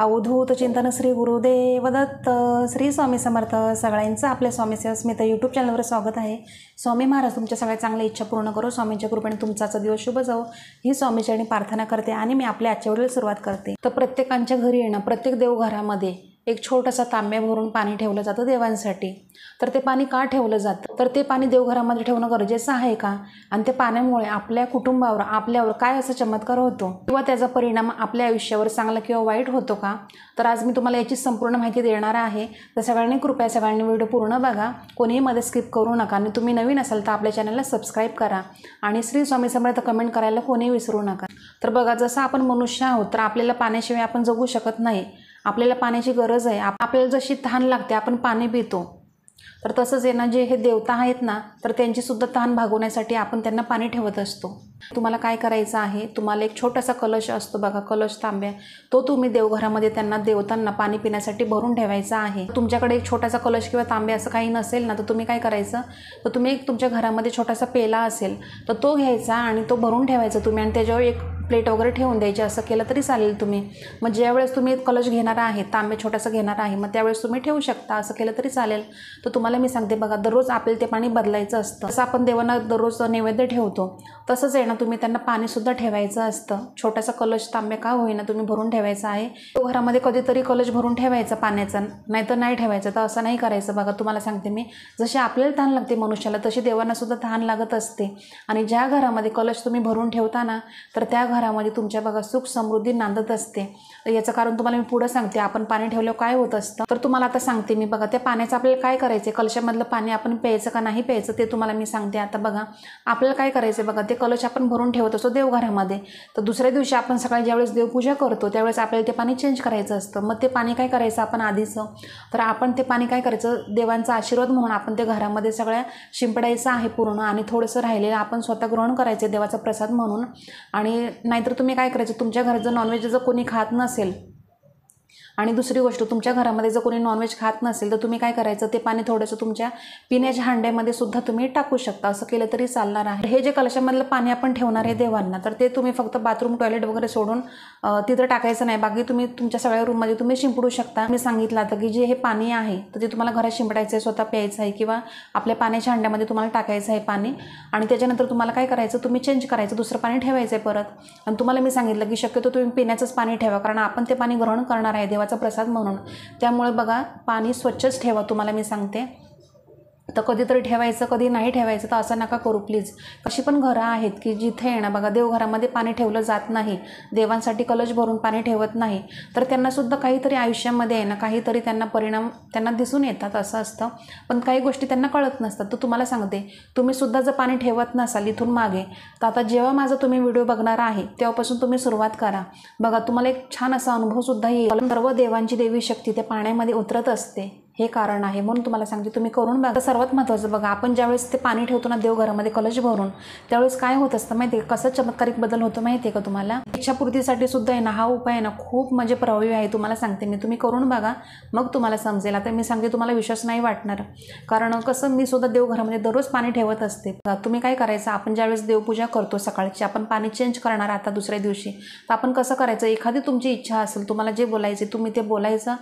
अवधूत चिंतन श्री गुरुदेव दत्त. श्री स्वामी समर्थ. सगळ्यांचं आपल्या स्वामी सेवा स्मिता यूट्यूब चॅनलवर स्वागत आहे. स्वामी महाराज तुमच्या सगळ्या चांगल्या इच्छा पूर्ण करो. स्वामींच्या कृपेने तुमचा दिवस शुभ जाओ ही स्वामीचरणी प्रार्थना करते आणि मी आपल्या आजच्या व्हिडिओला सुरुवात करते. तर प्रत्येकांच्या घरी येणं, प्रत्येक देवघरामध्ये एक छोटासा तांब्या भरून पाणी ठेवलं जातं देवांसाठी. तर ते पाणी का ठेवलं जातं, तर ते पाणी देवघरामध्ये ठेवणं गरजेचं आहे का, आणि ते पाण्यामुळे आपल्या कुटुंबावर आपल्यावर काय असा चमत्कार होतो किंवा त्याचा परिणाम आपल्या आयुष्यावर चांगला किंवा वाईट होतो का, तर आज मी तुम्हाला याची संपूर्ण माहिती देणार आहे. तर सगळ्यांनी कृपया सगळ्यांनी व्हिडिओ पूर्ण बघा, कोणीही मध्ये स्किप करू नका. आणि तुम्ही नवीन असाल तर आपल्या चॅनलला सबस्क्राईब करा आणि श्री स्वामी समर्थ कमेंट करायला कोणीही विसरू नका. तर बघा, जसं आपण मनुष्य आहोत तर आपल्याला पाण्याशिवाय आपण जगू शकत नाही. आपल्याला पाण्याची गरज आहे. आपल्याला जशी तहान लागते आपण पाणी पितो, तर तसंच आहे ना, जे हे देवता आहेत ना, तर त्यांची सुद्धा तहान भागवण्यासाठी आपण त्यांना पाणी ठेवत असतो. तुम्हाला काय करायचं आहे, तुम्हाला एक छोटासा कलश असतो बघा, कलश तांब्या, तो तुम्ही देवघरामध्ये त्यांना देवतांना पाणी पिण्यासाठी भरून ठेवायचा आहे. तुमच्याकडे एक छोटासा कलश किंवा तांबे असं काही नसेल ना, तर तुम्ही काय करायचं, तर तुम्ही एक तुमच्या घरामध्ये छोटासा पेला असेल तर तो घ्यायचा आणि तो भरून ठेवायचा तुम्ही, आणि त्याच्यावर एक प्लेट वगैरे ठेवून द्यायची. असं केलं तरी चालेल तुम्ही. मग ज्यावेळेस तुम्ही कलश घेणार आहे, तांबे छोटासा घेणार आहे, मग त्यावेळेस तुम्ही ठेवू शकता. असं केलं तरी चालेल. तर तुम्हाला मी सांगते बघा, दररोज आपल्याला ते पाणी बदलायचं असतं. जसं आपण देवांना दररोज नैवेद्य ठेवतो तसंच आहे ना, तुम्ही त्यांना पाणीसुद्धा ठेवायचं असतं. छोटासा कलश तांबे का होईना तुम्ही भरून ठेवायचा आहे. तो घरामध्ये कधीतरी कलश भरून ठेवायचा पाण्याचा, नाहीतर नाही ठेवायचं. तर असं नाही करायचं. बघा, तुम्हाला सांगते मी, जशी आपल्याला तहान लागते मनुष्याला, तशी देवांना सुद्धा तहान लागत असते. आणि ज्या घरामध्ये कलश तुम्ही भरून ठेवता ना, तर त्या घरामध्ये तुमच्या बघा सुख समृद्धी नांदत असते. याचं कारण तुम्हाला मी पुढे सांगते. आपण पाणी ठेवल्यावर काय होत असतं, तर तुम्हाला आता सांगते मी. बघा, त्या पाण्याचं आपल्याला काय करायचं, कलशामधलं पाणी आपण प्यायचं का नाही प्यायचं ते तुम्हाला मी सांगते. आता बघा, आपल्याला काय करायचं बघा, ते कलश आपण भरून ठेवत असतो देवघरामध्ये. तर दुसऱ्या दिवशी आपण सकाळी ज्यावेळेस देवपूजा करतो त्यावेळेस आपल्याला ते पाणी चेंज करायचं असतं. मग ते पाणी काय करायचं आपण आधीचं, तर आपण ते पाणी काय करायचं, देवांचा आशीर्वाद म्हणून आपण ते घरामध्ये सगळ्या शिंपडायचं आहे पूर्ण, आणि थोडंसं राहिलेलं आपण स्वतः ग्रहण करायचं देवाचा प्रसाद म्हणून. आणि नाहीतर तुम्ही काय करायचं, तुमच्या घरात जर नॉनव्हेज जर कोणी खात नसेल, आणि दुसरी गोष्ट, तुमच्या घरामध्ये जर कोणी नॉनव्हेज खात नसेल तर तुम्ही काय करायचं, ते पाणी थोडंसं तुमच्या पिण्याच्या हांड्यामध्ये सुद्धा तुम्ही टाकू शकता. असं केलं तरी चालणार आहे. हे जे कलशामधलं पाणी आपण ठेवणार आहे देवांना, तर ते तुम्ही फक्त बाथरूम टॉयलेट वगैरे सोडून तिथं टाकायचं नाही. बाकी तुम्ही तुमच्या सगळ्या रूममध्ये तुम्ही शिंपडू शकता. मी सांगितलं आता की जे हे पाणी आहे तर ते तुम्हाला घरात शिंपडायचं आहे, स्वतः प्यायचं आहे, किंवा आपल्या पाण्याच्या हांड्यामध्ये तुम्हाला टाकायचं आहे पाणी. आणि त्याच्यानंतर तुम्हाला काय करायचं, तुम्ही चेंज करायचं, दुसरं पाणी ठेवायचं आहे परत. आणि तुम्हाला मी सांगितलं की शक्यतो तुम्ही पिण्याचंच पाणी ठेवा, कारण आपण ते पाणी ग्रहण करणार आहे देवाचा प्रसाद म्हणून. त्यामुळे बघा, पाणी स्वच्छच ठेवा, तुम्हाला मी सांगते. तर कधीतरी ठेवायचं, कधी नाही ठेवायचं, तर असं नका करू प्लीज. कशी पण घरं आहेत की जिथे आहे ना बघा, देवघरामध्ये पाणी ठेवलं जात नाही, देवांसाठी कलश भरून पाणी ठेवत नाही, तर त्यांनासुद्धा काहीतरी आयुष्यामध्ये आहे ना, काहीतरी त्यांना परिणाम त्यांना दिसून येतात. असं असतं. पण काही गोष्टी त्यांना कळत नसतात. तर तुम्हाला सांगते, तुम्ही सुद्धा जर पाणी ठेवत नसाल इथून मागे, तर आता जेव्हा माझा तुम्ही व्हिडिओ बघणार आहे तेव्हापासून तुम्ही सुरुवात करा. बघा, तुम्हाला एक छान असा अनुभवसुद्धा येईल. सर्व देवांची देवी शक्ती त्या पाण्यामध्ये उतरत असते, हे कारण आहे. म्हणून तुम्हाला सांगते, तुम्ही करून बघा. सर्वात महत्त्वाचं बघा, आपण ज्यावेळेस ते पाणी ठेवतो ना देवघरामध्ये कलश भरून, त्यावेळेस काय होत असतं माहिती आहे, कसं चमत्कारिक बदल होतो माहिती आहे का तुम्हाला. इच्छापूर्तीसाठी सुद्धा आहे ना हा उपाय आहे ना खूप म्हणजे प्रभावी आहे. तुम्हाला सांगते मी, तुम्ही करून बघा, मग तुम्हाला समजेल. आता मी सांगते, तुम्हाला विश्वास नाही वाटणार, कारण कसं मी सुद्धा देवघरामध्ये दररोज पाणी ठेवत असते. तुम्ही काय करायचं, आपण ज्यावेळेस देवपूजा करतो सकाळची, आपण पाणी चेंज करणार आता दुसऱ्या दिवशी, तर आपण कसं करायचं, एखादी तुमची इच्छा असेल, तुम्हाला जे बोलायचे तुम्ही ते बोलायचं.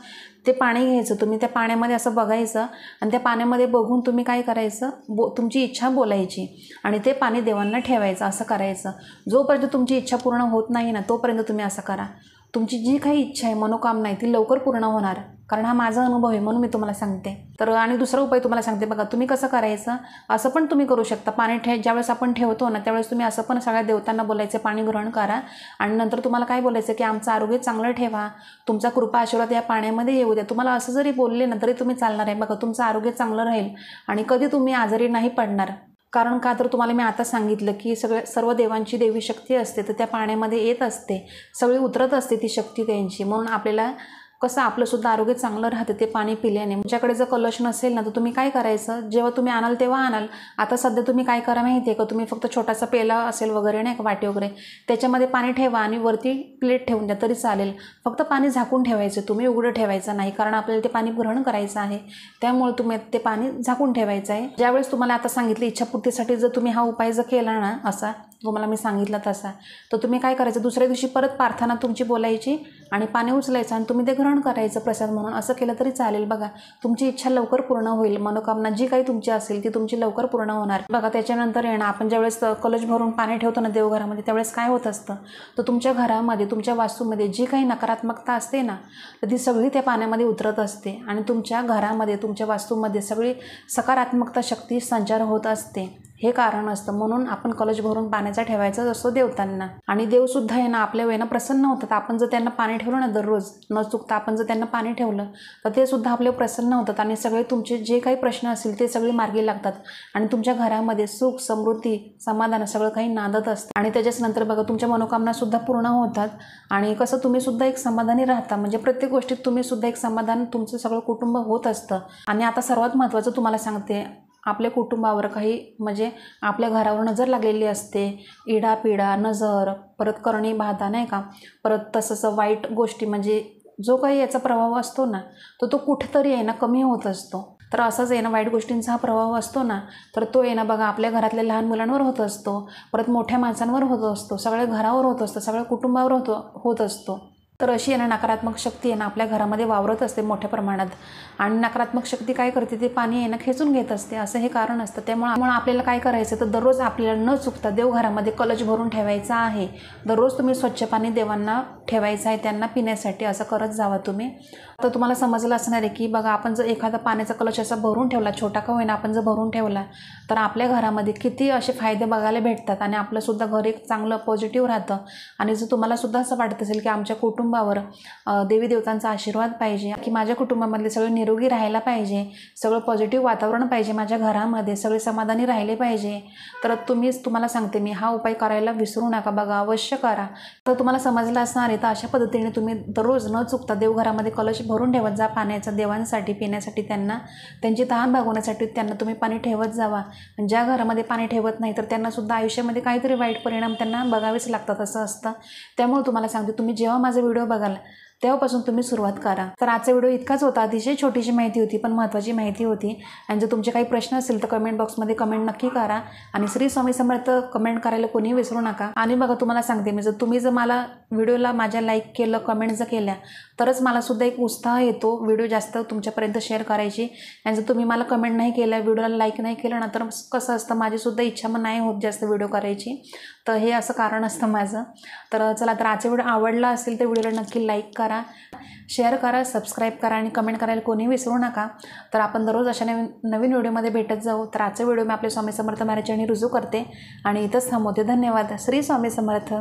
ते पाणी घ्यायचं, तुम्ही त्या पाण्यामध्ये असं बघायचं, आणि त्या पाण्यामध्ये बघून तुम्ही काय करायचं, तुमची इच्छा बोलायची आणि ते पाणी देवांना ठेवायचं. असं करायचं. जोपर्यंत तुमची इच्छा पूर्ण होत नाही ना, तोपर्यंत तुम्ही असं करा. तुमची जी काही इच्छा आहे, मनोकामना आहे, ती लवकर पूर्ण होणार, कारण हा माझा अनुभव आहे म्हणून मी तुम्हाला सांगते. तर आणि दुसरा उपाय तुम्हाला सांगते बघा, तुम्ही कसं करायचं, असं पण तुम्ही करू शकता. पाणी ज्यावेळेस आपण ठेवतो ना, त्यावेळेस तुम्ही असं पण सगळ्या देवतांना बोलायचं, पाणी ग्रहण करा, आणि नंतर तुम्हाला काय बोलायचं की आमचं आरोग्य चांगलं ठेवा, तुमचा कृपा आशीर्वाद या पाण्यामध्ये येऊ द्या. तुम्हाला असं जरी बोलले ना तरी तुम्ही चालणार आहे. बघा, तुमचं आरोग्य चांगलं राहील आणि कधी तुम्ही आजारी नाही पडणार. कारण का, तर तुम्हाला मी आता सांगितलं की सर्व देवांची देवी शक्ती असते, तर त्या पाण्यामध्ये येत असते, सगळी उतरत असते ती शक्ती त्यांची. म्हणून आपल्याला कसं आपलंसुद्धा आरोग्य चांगलं राहतं ते पाणी पिल्याने. तुमच्याकडे जर कलश नसेल ना तर तुम्ही काय करायचं, जेव्हा तुम्ही आणाल तेव्हा आणाल. आता सध्या तुम्ही काय करा माहिती आहे का, तुम्ही फक्त छोटासा पेला असेल वगैरे नाही का, वाटी वगैरे, त्याच्यामध्ये पाणी ठेवा आणि वरती प्लेट ठेवून द्या तरी चालेल. फक्त पाणी झाकून ठेवायचं, तुम्ही उघडं ठेवायचं नाही, कारण आपल्याला ते पाणी ग्रहण करायचं आहे. त्यामुळे तुम्ही ते पाणी झाकून ठेवायचं आहे. ज्यावेळेस तुम्हाला आता सांगितलं इच्छापूर्तीसाठी जर तुम्ही हा उपाय जर केला ना, असा तुम्हाला मी सांगितलं तसा, तर तुम्ही काय करायचं, दुसऱ्या दिवशी परत प्रार्थना तुमची बोलायची आणि पाणी उचलायचं आणि तुम्ही ते ग्रहण करायचं प्रसाद म्हणून. असं केलं तरी चालेल. बघा तुमची इच्छा लवकर पूर्ण होईल, मनोकामना जी काही तुमची असेल ती तुमची लवकर पूर्ण होणार. बघा त्याच्यानंतर आहे ना, आपण ज्यावेळेस कलश भरून पाणी ठेवतो ना देवघरामध्ये, त्यावेळेस काय होत असतं, तर तुमच्या घरामध्ये तुमच्या वास्तूमध्ये जी काही नकारात्मकता असते ना, तर ती सगळी त्या पाण्यामध्ये उतरत असते आणि तुमच्या घरामध्ये तुमच्या वास्तूमध्ये सगळी सकारात्मकता शक्ती संचार होत असते. हे कारण असतं. म्हणून आपण कलश भरून पाण्याचा ठेवायचा असतो देवतांना. आणि देवसुद्धा आहे ना आपल्या वेळेनं प्रसन्न होतात. आपण जर त्यांना पाणी ठेवलं ना दररोज न चुकता आपण जर त्यांना पाणी ठेवलं तर ते सुद्धा आपले प्रसन्न होतात आणि सगळे तुमचे जे काही प्रश्न असतील ते सगळे मार्गी लागतात आणि तुमच्या घरामध्ये सुख समृद्धी समाधान सगळं काही नांदत असतं. आणि त्याच्याच नंतर बघा तुमच्या मनोकामनासुद्धा पूर्ण होतात आणि कसं तुम्ही सुद्धा एक समाधानी राहता. म्हणजे प्रत्येक गोष्टीत तुम्ही सुद्धा एक समाधान तुमचं सगळं कुटुंब होत असतं. आणि आता सर्वात महत्त्वाचं तुम्हाला सांगते, आपल्या कुटुंबावर काही म्हणजे आपल्या घरावर नजर लागलेली असते, इडापिडा नजर, परत करणी बाधा नाही का, परत तसंच वाईट गोष्टी म्हणजे जो काही याचा प्रभाव असतो ना तो कुठेतरी आहे ना कमी होत असतो. तर असंच आहे ना वाईट गोष्टींचा हा प्रभाव असतो ना, तर तो आहे ना बघा आपल्या घरातल्या लहान मुलांवर होत असतो, परत मोठ्या माणसांवर होत असतो, सगळ्या घरावर होत असतो, सगळ्या कुटुंबावर होत असतो. तर अशी आहे ना नकारात्मक शक्ती आहे ना आपल्या घरामध्ये वावरत असते मोठ्या प्रमाणात आणि नकारात्मक शक्ती काय करते, ते पाणी आहे ना खेचून घेत असते. असं हे कारण असतं. त्यामुळे आपल्याला काय करायचं, तर दररोज आपल्याला न चुकता देवघरामध्ये कलश भरून ठेवायचा आहे. दररोज तुम्ही स्वच्छ पाणी देवांना ठेवायचं आहे, त्यांना पिण्यासाठी. असं करत जावा तुम्ही. तर तुम्हाला समजलं असणार आहे की बघा आपण जर एखादा पाण्याचा कलश असा भरून ठेवला, छोटा का होईना आपण जर भरून ठेवला, तर आपल्या घरामध्ये किती असे फायदे बघायला भेटतात आणि आपलंसुद्धा घर एक चांगलं पॉझिटिव्ह राहतं. आणि जर तुम्हाला सुद्धा असं वाटत असेल की आमच्या कुटुंबावर देवी देवतांचा आशीर्वाद पाहिजे, की माझ्या कुटुंबामधले सगळे निरोगी राहायला पाहिजे, सगळं पॉझिटिव्ह वातावरण पाहिजे माझ्या घरामध्ये, सगळे समाधानी राहिले पाहिजे, तर तुम्हाला सांगते मी हा उपाय करायला विसरू नका. बघा अवश्य करा. तर तुम्हाला समजलं असणार आहे. तर अशा पद्धतीने तुम्ही दररोज न चुकता देवघरामध्ये कलश भरून ठेवत जा पाण्याचा, देवांसाठी पिण्यासाठी, त्यांची तहान भागवण्यासाठी त्यांना तुम्ही पाणी ठेवत जावा. ज्या घरामध्ये पाणी ठेवत नाही तर त्यांना सुद्धा आयुष्यामध्ये काहीतरी वाईट परिणाम त्यांना बघावेच लागतात, असं असतं. त्यामुळे तुम्हाला सांगते, तुम्ही जेव्हा माझा व्हिडिओ बघाल तेव्हापासून तुम्ही सुरुवात करा. तर आजचा व्हिडिओ इतकाच होता. अतिशय छोटीशी माहिती होती पण महत्त्वाची माहिती होती. आणि जर तुमचे काही प्रश्न असेल तर कमेंट बॉक्समध्ये कमेंट नक्की करा आणि श्री स्वामी समर्थ कमेंट करायला कोणीही विसरू नका. आणि बघा तुम्हाला सांगते मी, तुम्ही जर मला व्हिडिओला माझ्या लाईक केलं, कमेंट जर केल्या, तरच मला सुद्धा एक उत्साह येतो व्हिडिओ जास्त तुमच्यापर्यंत शेअर करायची. आणि जर तुम्ही मला कमेंट नाही केलं, व्हिडिओला लाईक नाही केलं ना, तर कसं असतं माझीसुद्धा इच्छा मग नाही होत जास्त व्हिडिओ करायची. तर हे असं कारण असतं माझं. तर चला, तर आजचा व्हिडिओ आवडला असेल तर व्हिडिओला नक्की लाईक करा, शेअर करा, सबस्क्राईब करा आणि कमेंट करायला कोणी विसरू नका. तर आपण दररोज अशा नवीन व्हिडिओमध्ये भेटत जाऊ. तर आजचा व्हिडिओ मी आपले स्वामी समर्थ महाराजांनी रुजू करते आणि इथंच थांबवते. धन्यवाद. श्री स्वामी समर्थ.